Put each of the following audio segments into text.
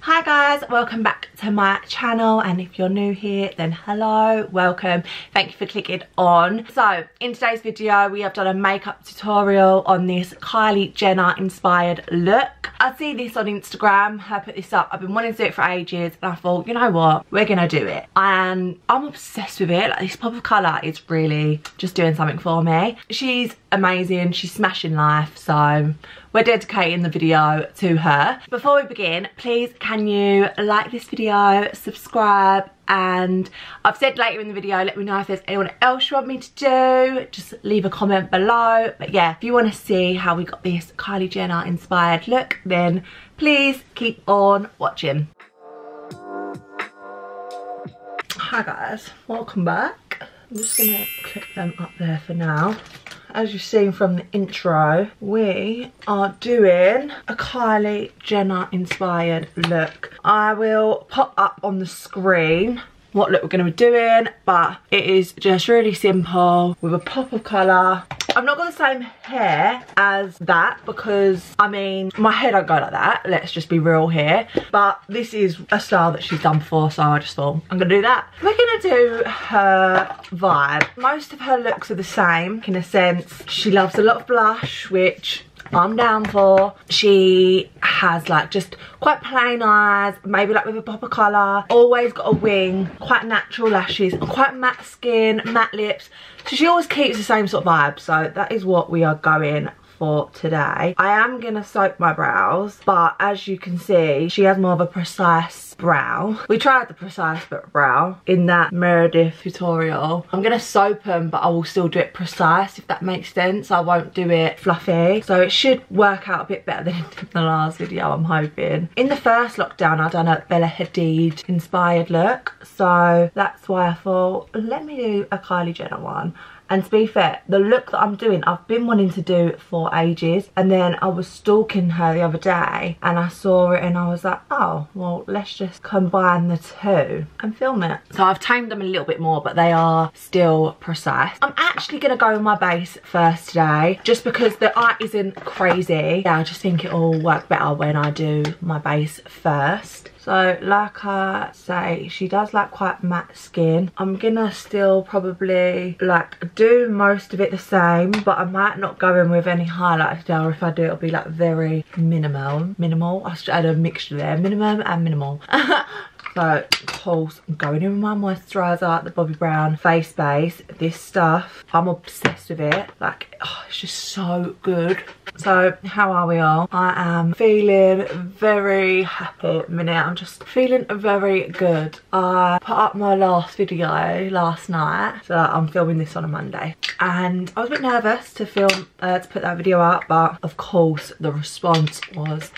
Hi guys, welcome back to my channel, and if you're new here then hello, welcome, thank you for clicking on. So in today's video we have done a makeup tutorial on this Kylie Jenner inspired look. I see this on Instagram, I put this up, I've been wanting to do it for ages and I thought, you know what, we're gonna do it, and I'm obsessed with it. Like, this pop of colour is really just doing something for me. She's amazing, she's smashing life, so we're dedicating the video to her. Before we begin, please can you like this video, subscribe, and I've said later in the video, let me know if there's anyone else you want me to do. Just leave a comment below. But yeah, if you want to see how we got this Kylie Jenner inspired look, then please keep on watching. Hi guys, welcome back. I'm just gonna clip them up there for now. As you've seen from the intro, we are doing a Kylie Jenner inspired look. I will pop up on the screen what look we're going to be doing, but it is just really simple with a pop of colour. I've not got the same hair as that because, I mean, my hair don't go like that, let's just be real here. But this is a style that she's done before, so I just thought I'm going to do that. We're going to do her vibe. Most of her looks are the same in a sense. She loves a lot of blush, which I'm down for. She has like just quite plain eyes, maybe like with a pop of colour, always got a wing, quite natural lashes, and quite matte skin, matte lips. So she always keeps the same sort of vibe, so that is what we are going for today. I am gonna soap my brows, but as you can see, she has more of a precise brow. We tried the precise brow in that Meredith tutorial. I'm gonna soap them, but I will still do it precise, if that makes sense. I won't do it fluffy, so it should work out a bit better than in the last video, I'm hoping. In the first lockdown I done a Bella Hadid inspired look, so that's why I thought let me do a Kylie Jenner one. And to be fair, the look that I'm doing, I've been wanting to do it for ages. And then I was stalking her the other day and I saw it and I was like, oh, well, let's just combine the two and film it. So I've tamed them a little bit more, but they are still precise. I'm actually going to go with my base first today, just because the eye isn't crazy. Yeah, I just think it'll work better when I do my base first. So like I say, she does like quite matte skin. I'm gonna still probably like do most of it the same, but I might not go in with any highlight today, or if I do it'll be like very minimal. I should add a mixture there, minimum and minimal. So, of course, I'm going in with my moisturiser, the Bobbi Brown face base. This stuff, I'm obsessed with it. Like, oh, it's just so good. So, how are we all? I am feeling very happy at the minute. I'm just feeling very good. I put up my last video last night, so I'm filming this on a Monday. And I was a bit nervous to film, to put that video up, but of course, the response was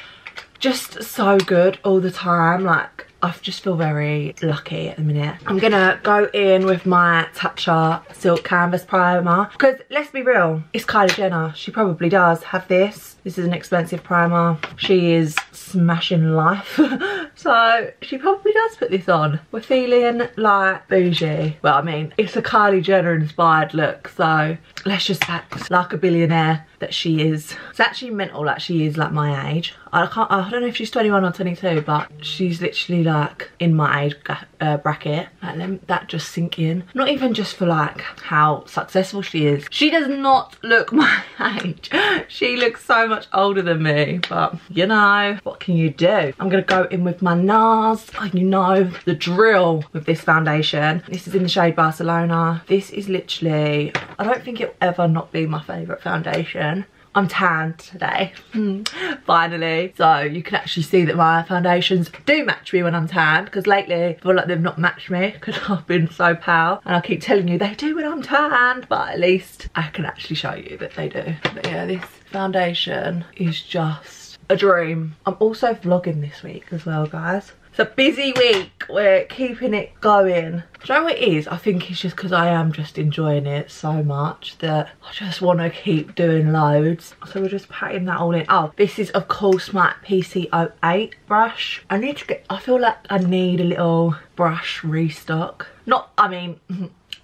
just so good all the time. Like, I just feel very lucky at the minute. I'm gonna go in with my Tatcha Silk Canvas Primer, because let's be real, it's Kylie Jenner. She probably does have this. This is an expensive primer. She is smashing life. So she probably does put this on. We're feeling like bougie. Well, I mean, it's a Kylie Jenner inspired look, so let's just act like a billionaire that she is. It's actually mental, like she is like my age. I don't know if she's 21 or 22, but she's literally like in my age bracket. Like, let that just sink in. Not even just for like how successful she is. She does not look my age. She looks so much older than me, but you know, what can you do? I'm gonna go in with my NARS. Oh, you know the drill with this foundation. This is in the shade Barcelona. This is literally, I don't think it'll ever not be my favourite foundation. I'm tanned today, finally. So you can actually see that my foundations do match me when I'm tanned, because lately I feel like they've not matched me because I've been so pale. And I keep telling you they do when I'm tanned, but at least I can actually show you that they do. But yeah, this foundation is just a dream. I'm also vlogging this week as well, guys. It's a busy week, we're keeping it going. Do you know what it is? I think it's just because I am just enjoying it so much that I just want to keep doing loads. So we're just patting that all in. Oh, this is of course my PC08 brush. I need to get, I feel like I need a little brush restock. Not, I mean,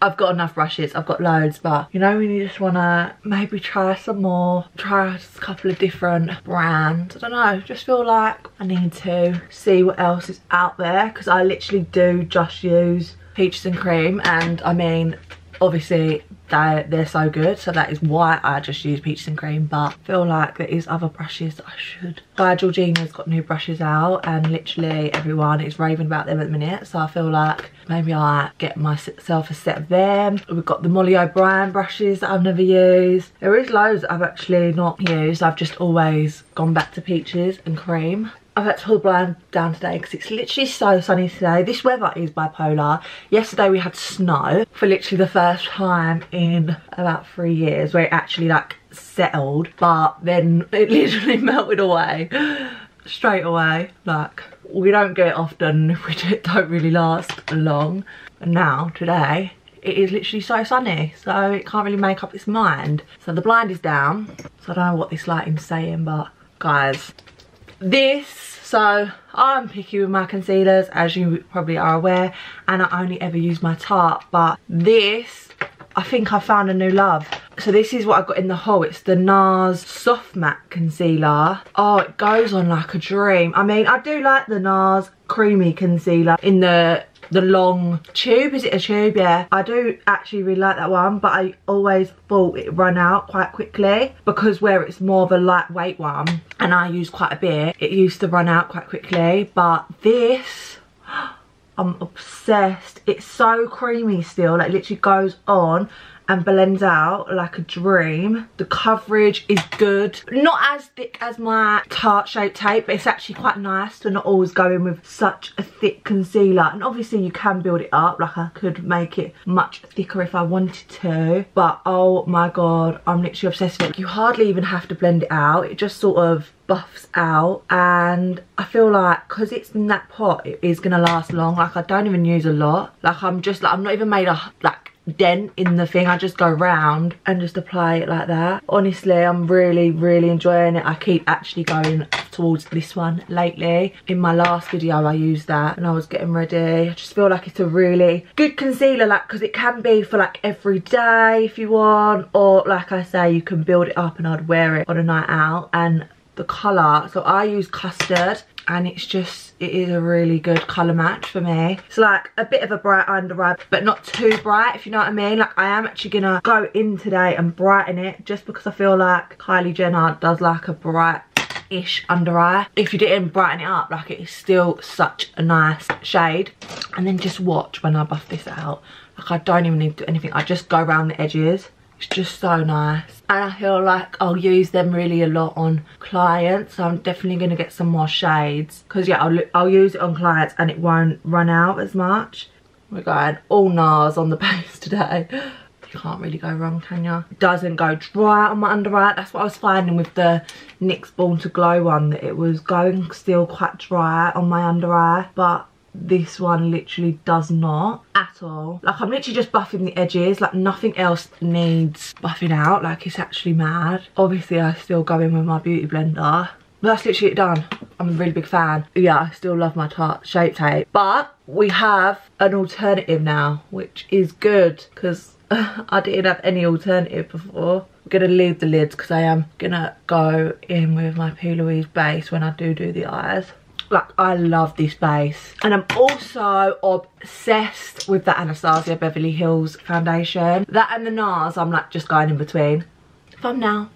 I've got enough brushes, I've got loads, but you know when you just want to maybe try some more, try a couple of different brands. I don't know, just feel like I need to see what else is out there, because I literally do just use Peaches and Cream, and I mean obviously they're so good, so that is why I just use Peaches and Cream. But I feel like there is other brushes that I should. Guy Georgina's got new brushes out, and literally everyone is raving about them at the minute, so I feel like maybe I get myself a set of them. We've got the Molly O'Brien brushes that I've never used. There is loads that I've actually not used. I've just always gone back to Peaches and Cream. I've had to pull the blind down today because it's literally so sunny today. This weather is bipolar. Yesterday we had snow for literally the first time in about 3 years, where it actually like settled, but then it literally melted away straight away. Like, we don't get it often, we don't really last long. And now today it is literally so sunny, so it can't really make up its mind. So the blind is down, so I don't know what this lighting's saying, but guys, so I'm picky with my concealers, as you probably are aware, and I only ever use my Tarte, but this, I think I found a new love. So this is what I got in the haul. It's the NARS Soft Matte Concealer. Oh, it goes on like a dream. I mean, I do like the NARS Creamy Concealer in the long tube. Is it a tube? Yeah, I do actually really like that one, but I always thought it ran out quite quickly, because where it's more of a lightweight one and I use quite a bit, it used to run out quite quickly. But this, I'm obsessed. It's so creamy still, like literally goes on and blends out like a dream. The coverage is good, not as thick as my Tarte Shape Tape, but it's actually quite nice to not always go in with such a thick concealer. And obviously you can build it up, like I could make it much thicker if I wanted to, but oh my god, I'm literally obsessed with it. You hardly even have to blend it out, it just sort of buffs out, and I feel like because it's in that pot, it is gonna last long. Like, I don't even use a lot, like I'm not even made a like dent in the thing. I just go round and just apply it like that. Honestly, I'm really enjoying it. I keep actually going towards this one lately. In my last video I used that and I was getting ready. I just feel like it's a really good concealer, like, because it can be for like every day if you want, or like I say, you can build it up and I'd wear it on a night out. And the colour, so I use Custard, and it's just, it is a really good colour match for me. It's like a bit of a bright under eye, but not too bright, if you know what I mean. Like, I am actually gonna go in today and brighten it, just because I feel like Kylie Jenner does like a bright-ish under eye. If you didn't brighten it up, like, it is still such a nice shade. And then just watch when I buff this out. Like, I don't even need to do anything, I just go around the edges. It's just so nice, and I feel like I'll use them really a lot on clients, so I'm definitely going to get some more shades, because yeah, I'll use it on clients and it won't run out as much. We're going all NARS on the base today. You can't really go wrong, can you? It doesn't go dry on my under eye. That's what I was finding with the NYX Born to Glow one, that it was going still quite dry on my under eye, but this one literally does not at all. Like, I'm literally just buffing the edges, like nothing else needs buffing out. Like, it's actually mad. Obviously I still go in with my beauty blender, but that's literally it done. I'm a really big fan. Yeah, I still love my Tarte Shape Tape, but we have an alternative now, which is good, because I didn't have any alternative before. I'm gonna leave the lids because I am gonna go in with my P. Louise base when I do the eyes. Like, I love this base, and I'm also obsessed with the Anastasia Beverly Hills foundation. That and the NARS, I'm like just going in between. Thumbnail.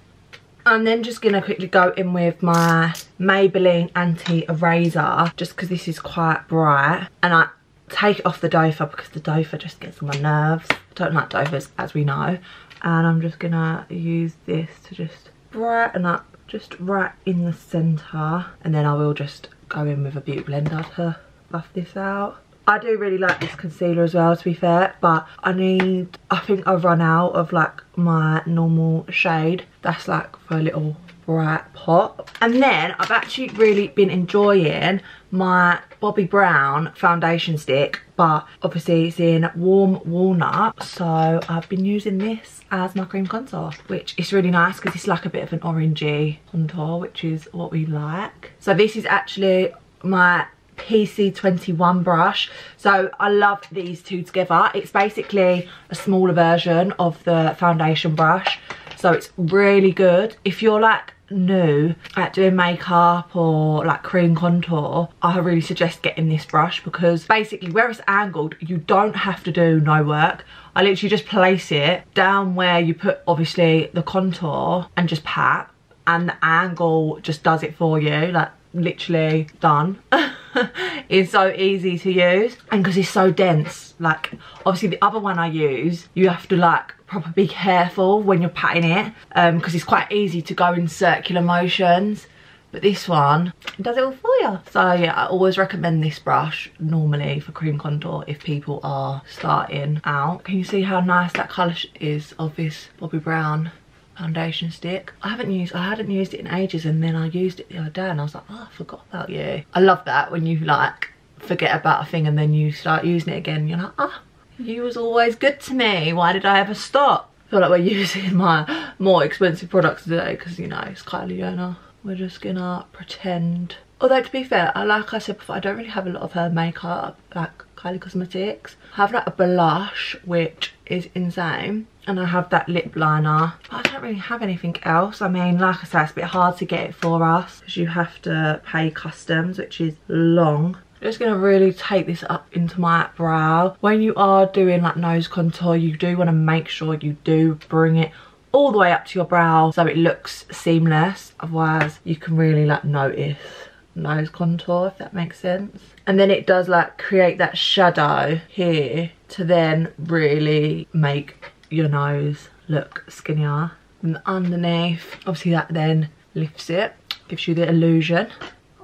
I'm then just gonna quickly go in with my Maybelline Anti-Eraser, just because this is quite bright, and I take it off the doe foot because the doe foot just gets on my nerves. I don't like doe foots, as we know, and I'm just gonna use this to just brighten up just right in the centre, and then I will just go in with a beauty blender to buff this out. I do really like this concealer as well, to be fair, but I think I've run out of like my normal shade that's like for a little bright pop. And then I've actually really been enjoying my Bobbi Brown foundation stick, but obviously it's in Warm Walnut, so I've been using this as my cream contour, which is really nice because it's like a bit of an orangey contour, which is what we like. So this is actually my PC21 brush. So I love these two together. It's basically a smaller version of the foundation brush. So it's really good. If you're like new at doing makeup or like cream contour, I really suggest getting this brush, because basically where it's angled, you don't have to do no work. I literally just place it down where you put obviously the contour and just pat, and the angle just does it for you, like literally done. It's so easy to use, and because it's so dense, like obviously the other one I use, you have to like proper be careful when you're patting it, because it's quite easy to go in circular motions, but this one does it all for you. So yeah, I always recommend this brush normally for cream contour if people are starting out. Can you see how nice that colour is of this Bobbi Brown foundation stick? I hadn't used it in ages, and then I used it the other day and I was like, oh, I forgot about you. I love that when you like forget about a thing and then you start using it again and you're like, ah, you was always good to me, why did I ever stop? I feel like we're using my more expensive products today because, you know, it's Kylie Jenner. We're just gonna pretend. Although to be fair, like I said before, I don't really have a lot of her makeup, like Kylie Cosmetics. I have like a blush, which is insane, and I have that lip liner, but I don't really have anything else. I mean, like I said, it's a bit hard to get it for us because you have to pay customs, which is long. I'm just gonna really take this up into my brow. When you are doing like nose contour, you do want to make sure you do bring it all the way up to your brow so it looks seamless, otherwise you can really like notice nose contour, if that makes sense. And then it does like create that shadow here to then really make your nose look skinnier. And underneath, obviously that then lifts it, gives you the illusion.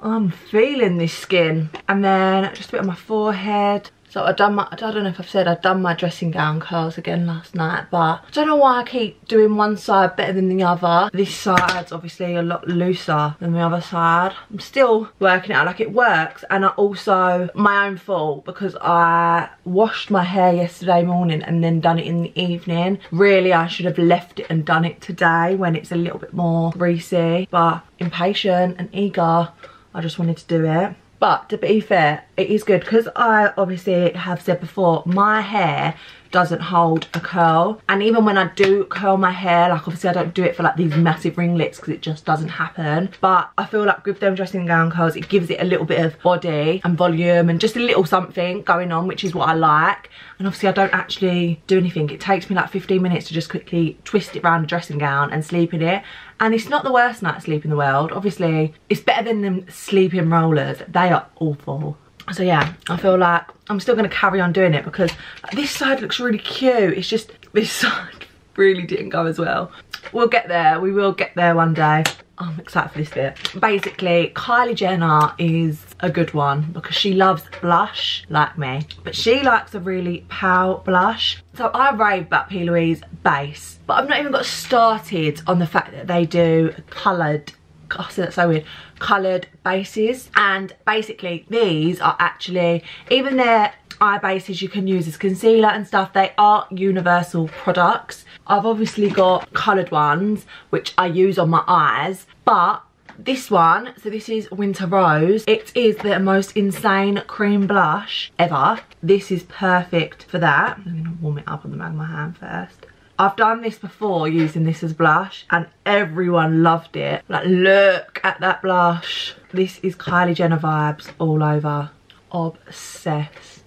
I'm feeling this skin. And then just a bit on my forehead. So I don't know if I've said, I've done my dressing gown curls again last night, but I don't know why I keep doing one side better than the other. This side's obviously a lot looser than the other side. I'm still working it out, like it works. And I also, my own fault, because I washed my hair yesterday morning and then done it in the evening. Really, I should have left it and done it today when it's a little bit more greasy, but impatient and eager, I just wanted to do it. But to be fair, it is good because I obviously have said before, my hair doesn't hold a curl. And even when I do curl my hair, like obviously I don't do it for like these massive ringlets because it just doesn't happen. But I feel like with them dressing gown curls, it gives it a little bit of body and volume and just a little something going on, which is what I like. And obviously I don't actually do anything. It takes me like 15 minutes to just quickly twist it around a dressing gown and sleep in it. And it's not the worst night's sleep in the world. Obviously, it's better than them sleeping rollers. They are awful. So yeah, I feel like I'm still going to carry on doing it because this side looks really cute. It's just this side really didn't go as well. We'll get there. We will get there one day. I'm excited for this bit. Basically, Kylie Jenner is a good one because she loves blush like me, but she likes a really pale blush. So I rave about P. Louise base, but I've not even got started on the fact that they do coloured, I said that's so weird, coloured bases. And basically these are actually, even their eye bases you can use as concealer and stuff, they are universal products. I've obviously got coloured ones which I use on my eyes, but this one, so this is Winter Rose, it is the most insane cream blush ever. This is perfect for that. I'm gonna warm it up on the back of my hand first. I've done this before using this as blush and everyone loved it. Like, look at that blush. This is Kylie Jenner vibes all over. Obsessed.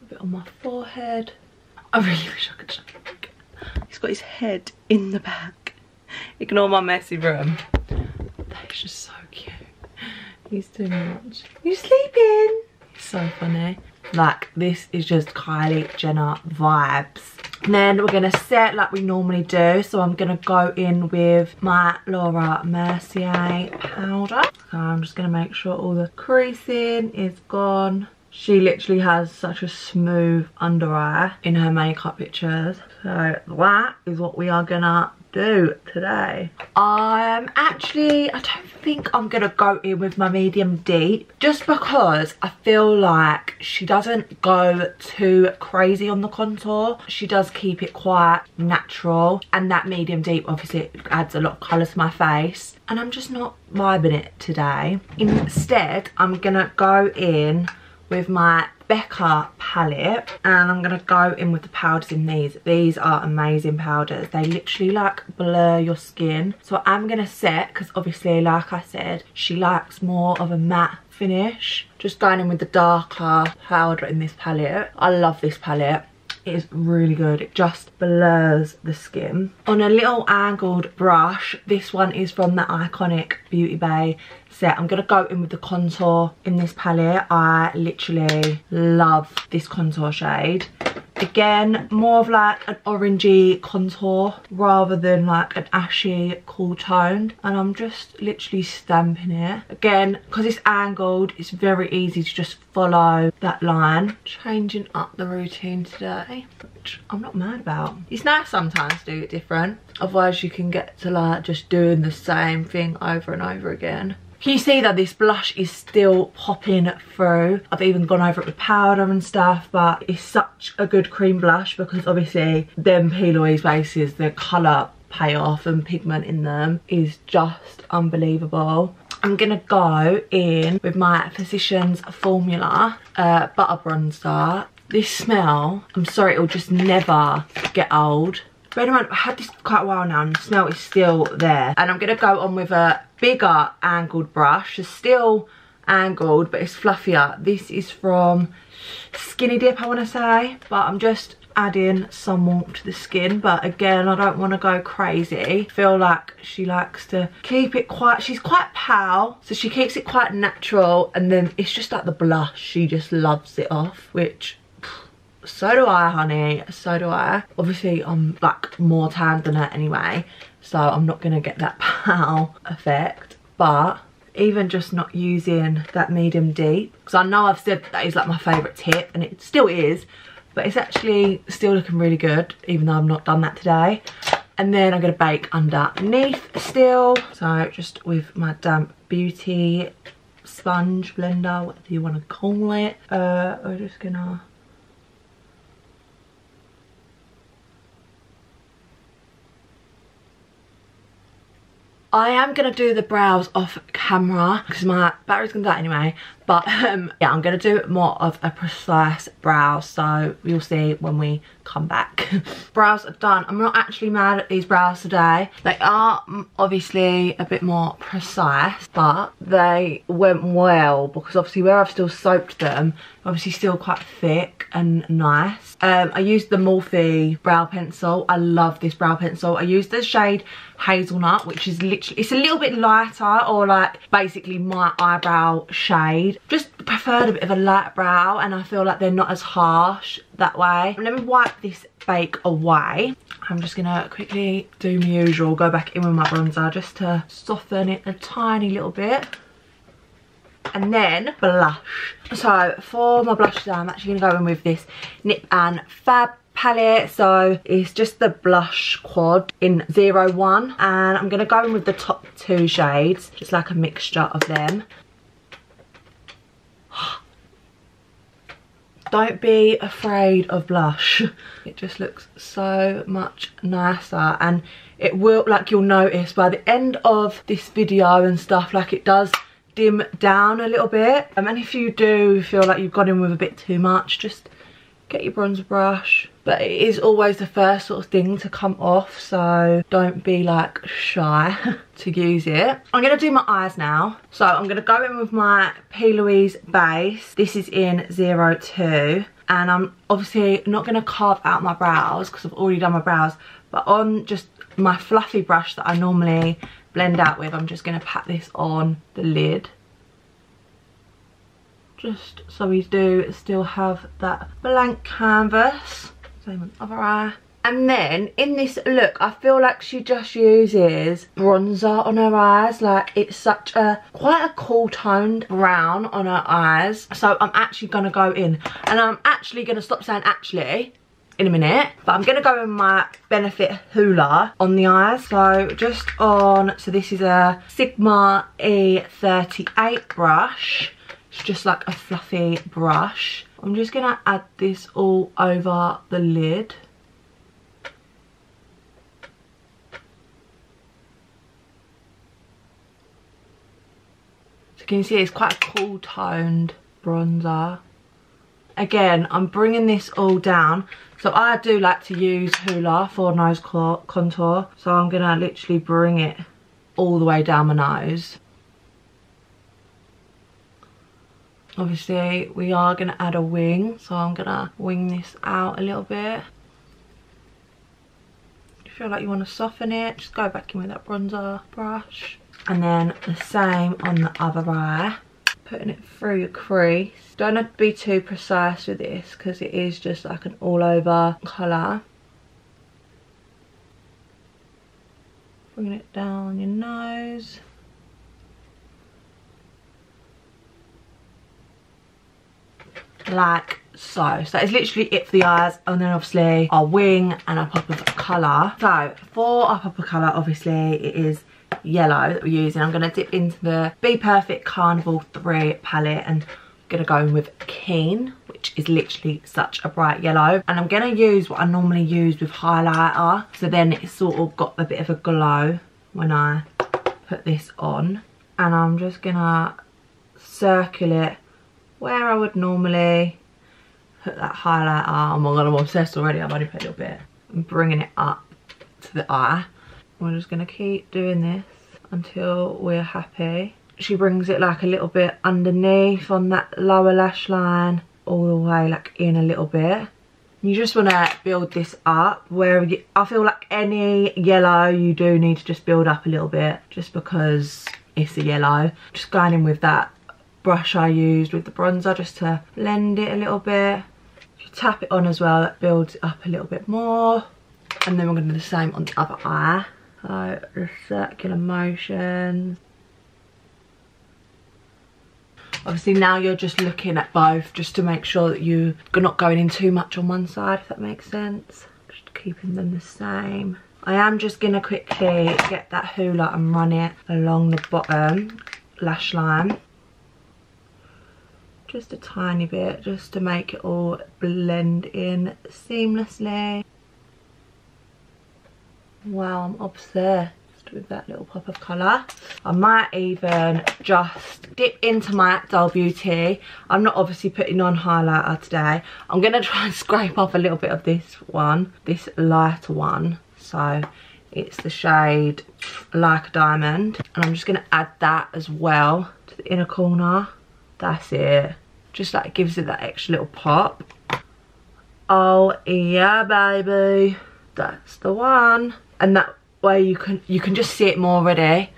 A bit on my forehead. I really wish I could show you. He's got his head in the back. Ignore my messy room. That's just so cute. He's too much. You sleeping? He's so funny. Like, this is just Kylie Jenner vibes. And then we're gonna set like we normally do. So I'm gonna go in with my Laura Mercier powder. So I'm just gonna make sure all the creasing is gone. She literally has such a smooth under eye in her makeup pictures. So that is what we are gonna do today. I don't think I'm gonna go in with my medium deep, just because I feel like she doesn't go too crazy on the contour. She does keep it quite natural, and that medium deep obviously adds a lot of colour to my face, and I'm just not vibing it today. Instead, I'm gonna go in with my Becca palette, and I'm gonna go in with the powders in these. These are amazing powders. They literally like blur your skin. So I'm gonna set, because obviously like I said, she likes more of a matte finish. Just going in with the darker powder in this palette. I love this palette. It is really good. It just blurs the skin. On a little angled brush, this one is from the iconic Beauty Bay set. I'm going to go in with the contour in this palette. I literally love this contour shade. Again, more of like an orangey contour rather than like an ashy cool toned, and I'm just literally stamping it. Again, because it's angled, it's very easy to just follow that line. Changing up the routine today, which I'm not mad about. It's nice sometimes to do it different, otherwise you can get to like just doing the same thing over and over again. Can you see that this blush is still popping through? I've even gone over it with powder and stuff, but it's such a good cream blush because obviously them P. Louise bases, the colour payoff and pigment in them is just unbelievable. I'm gonna go in with my Physicians Formula Butter Bronzer. This smell, I'm sorry, it'll just never get old. Bear in mind, I've had this for quite a while now and the smell is still there. And I'm gonna go on with a bigger angled brush. It's still angled, but it's fluffier. This is from Skinny Dip, I wanna say. But I'm just adding some warmth to the skin. But again, I don't wanna go crazy. I feel like she likes to keep it quite, she's quite pale, so she keeps it quite natural. And then it's just like the blush, she just loves it off, which, so do I, honey, so do I. Obviously I'm like more tanned than her anyway, so I'm not gonna get that pale effect. But even just not using that medium deep, because I know I've said that is like my favourite tip, and it still is, but it's actually still looking really good even though I've not done that today. And then I'm gonna bake underneath still, so just with my damp beauty sponge blender, whatever you want to call it. We're just gonna I am going to do the brows off camera because my battery's going to die anyway. But yeah, I'm going to do more of a precise brow, so you'll see when we come back. Brows are done. I'm not actually mad at these brows today. They are obviously a bit more precise, but they went well because obviously where I've still soaped them, obviously still quite thick and nice. I used the Morphe brow pencil. I love this brow pencil. I used the shade Hazelnut, which is literally, it's a little bit lighter, or like basically my eyebrow shade. Just preferred a bit of a light brow, and I feel like they're not as harsh that way. Let me wipe this bake away. I'm just gonna quickly do my usual, go back in with my bronzer just to soften it a tiny little bit. And then blush. So for my blush today, I'm actually gonna go in with this Nip and Fab palette. So it's just the blush quad in 01, and I'm gonna go in with the top two shades, just like a mixture of them. Don't be afraid of blush. It just looks so much nicer, and it will, like, you'll notice by the end of this video and stuff, like it does dim down a little bit. And if you do feel like you've gone in with a bit too much, just get your bronzer brush. But it is always the first sort of thing to come off, so don't be like shy to use it. I'm gonna do my eyes now. So I'm gonna go in with my P. Louise base. This is in 02, and I'm obviously not gonna carve out my brows because I've already done my brows, but on just my fluffy brush that I normally blend out with, I'm just gonna pat this on the lid, just so we do still have that blank canvas. Same on the other eye. And then in this look, I feel like she just uses bronzer on her eyes. Like, it's such a quite a cool toned brown on her eyes. So I'm actually gonna go in, and I'm actually gonna stop saying actually, in a minute. But I'm going to go in my Benefit Hoola on the eyes. So just on, so this is a Sigma E38 brush. It's just like a fluffy brush. I'm just going to add this all over the lid. So can you see it's quite a cool toned bronzer. Again, I'm bringing this all down. So I do like to use Hoola for nose contour. So I'm going to literally bring it all the way down my nose. Obviously, we are going to add a wing. So I'm going to wing this out a little bit. If you feel like you want to soften it, just go back in with that bronzer brush. And then the same on the other eye. Putting it through your crease. Don't have to be too precise with this because it is just like an all over colour. Bringing it down your nose. Like so. So it's literally it for the eyes, and then obviously our wing and our pop of colour. So for our pop of colour, obviously it is yellow that we're using. I'm going to dip into the Be Perfect Carnival 3 palette and I'm going to go in with Keen, which is literally such a bright yellow. And I'm going to use what I normally use with highlighter, so then it's sort of got a bit of a glow when I put this on. And I'm just going to circle it where I would normally put that highlighter. Oh my god, I'm obsessed already. I've only put a little bit. I'm bringing it up to the eye. We're just going to keep doing this until we're happy. She brings it like a little bit underneath on that lower lash line, all the way like in a little bit. You just want to build this up. Where I feel like any yellow, you do need to just build up a little bit just because it's a yellow. Just going in with that brush I used with the bronzer just to blend it a little bit. If you tap it on as well, that builds it up a little bit more. And then we're going to do the same on the other eye. So the circular motions. Obviously now you're just looking at both just to make sure that you're not going in too much on one side, if that makes sense. Just keeping them the same. I am just going to quickly get that Hoola and run it along the bottom lash line. Just a tiny bit, just to make it all blend in seamlessly. Wow, I'm obsessed with that little pop of colour. I might even just dip into my Dull Beauty. I'm not obviously putting on highlighter today. I'm going to try and scrape off a little bit of this one, this lighter one. So it's the shade Like a Diamond. And I'm just going to add that as well to the inner corner. That's it. Just like gives it that extra little pop. Oh yeah, baby. That's the one. And that way you can just see it more already.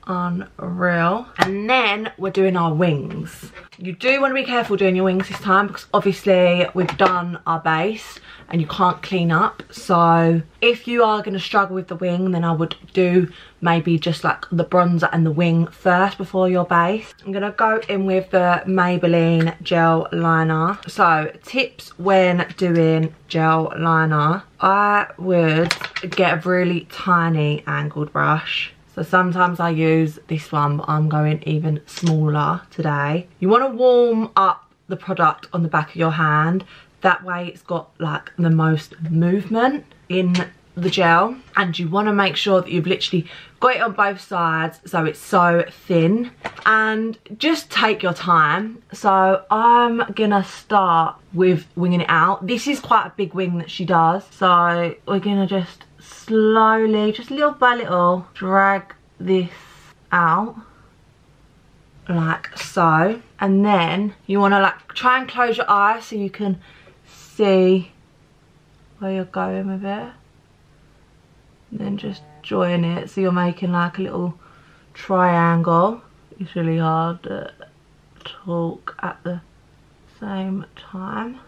Unreal. And then we're doing our wings. You do want to be careful doing your wings this time because obviously we've done our base and you can't clean up. So if you are going to struggle with the wing, then I would do maybe just like the bronzer and the wing first before your base. I'm going to go in with the Maybelline gel liner. So tips when doing gel liner, I would get a really tiny angled brush. So sometimes I use this one, but I'm going even smaller today. You want to warm up the product on the back of your hand. That way it's got like the most movement in the gel. And you want to make sure that you've literally got it on both sides so it's so thin. And just take your time. So I'm going to start with winging it out. This is quite a big wing that she does. So we're going to just slowly, just little by little, drag this out like so. And then you want to like try and close your eyes so you can see where you're going with it. And then just join it so you're making like a little triangle. It's really hard to talk at the same time,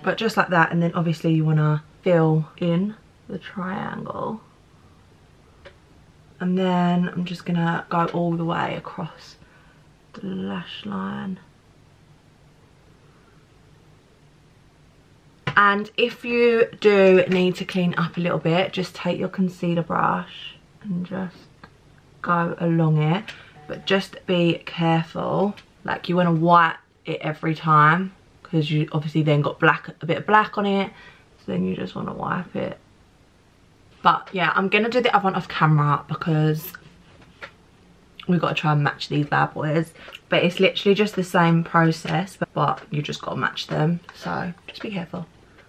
but just like that. And then obviously you want to fill in the triangle, and then I'm just gonna go all the way across the lash line. And if you do need to clean up a little bit, just take your concealer brush and just go along it. But just be careful. Like, you want to wipe it every time, because you obviously then got a bit of black on it. So then you just want to wipe it. But yeah, I'm going to do the other one off camera because we've got to try and match these bad boys. But it's literally just the same process, but you just got to match them. So just be careful.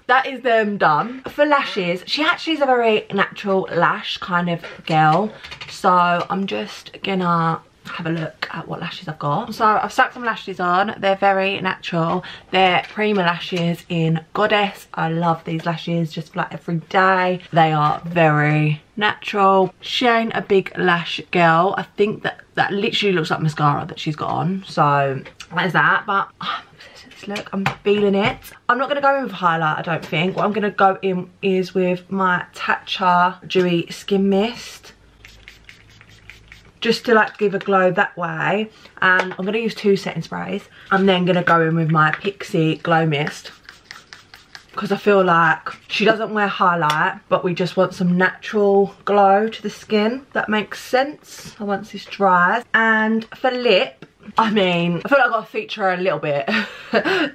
That is them done. For lashes, she actually is a very natural lash kind of girl. So I'm just gonna have a look at what lashes I've got. So I've stuck some lashes on. They're very natural. They're Prima lashes in Goddess. I love these lashes just for like every day. They are very natural. She ain't a big lash girl. I think that literally looks like mascara that she's got on. So that is that. But I'm obsessed with this look. I'm feeling it. I'm not going to go in with highlight, I don't think. What I'm going to go in is with my Tatcha Dewy Skin Mist, just to like give a glow that way. And I'm going to use 2 setting sprays. I'm then going to go in with my Pixi Glow Mist, because I feel like she doesn't wear highlight, but we just want some natural glow to the skin. That makes sense once this dries. And for lip, I mean, I feel like I've got to feature her a little bit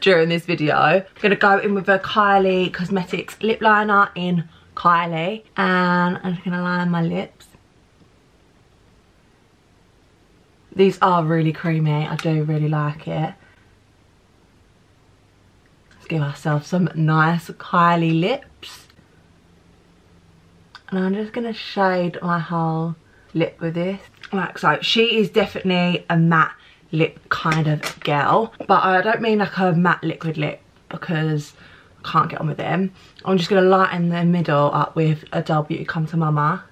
during this video. I'm going to go in with a Kylie Cosmetics lip liner in Kylie. And I'm just going to line my lips. These are really creamy. I do really like it. Let's give ourselves some nice Kylie lips. And I'm just going to shade my whole lip with this. Like so. She is definitely a matte lip kind of girl. But I don't mean like a matte liquid lip, because I can't get on with them. I'm just going to lighten the middle up with Adele Beauty Come to Mama.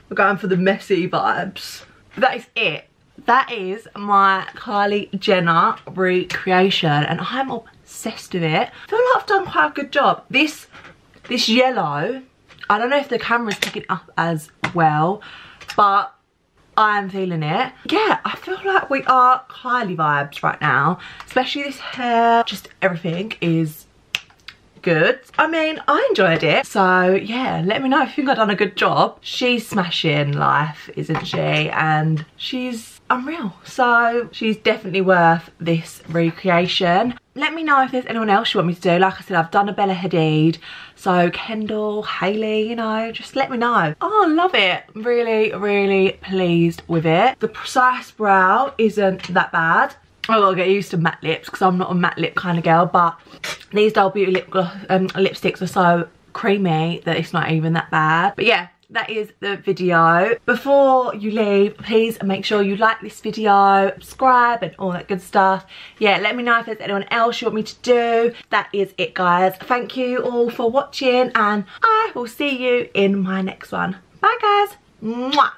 We're going for the messy vibes. That is it. That is my Kylie Jenner recreation, and I'm obsessed with it. I feel like I've done quite a good job. This yellow, I don't know if the camera's picking up as well, but I am feeling it. Yeah, I feel like we are Kylie vibes right now, especially this hair. Just everything is good. I mean, I enjoyed it. So yeah, let me know if you think I've done a good job. She's smashing life, isn't she? And she's unreal. So she's definitely worth this recreation. Let me know if there's anyone else you want me to do. Like I said, I've done a Bella Hadid. So Kendall, Hailey, you know, just let me know. Oh, I love it. Really, really pleased with it. The Precise Brow isn't that bad. I gotta get used to matte lips because I'm not a matte lip kind of girl, but these Adele Beauty lipsticks are so creamy that it's not even that bad. But yeah, that is the video. Before you leave, please make sure you like this video, subscribe and all that good stuff. Yeah, let me know if there's anyone else you want me to do. That is it, guys. Thank you all for watching, and I will see you in my next one. Bye, guys. Mwah.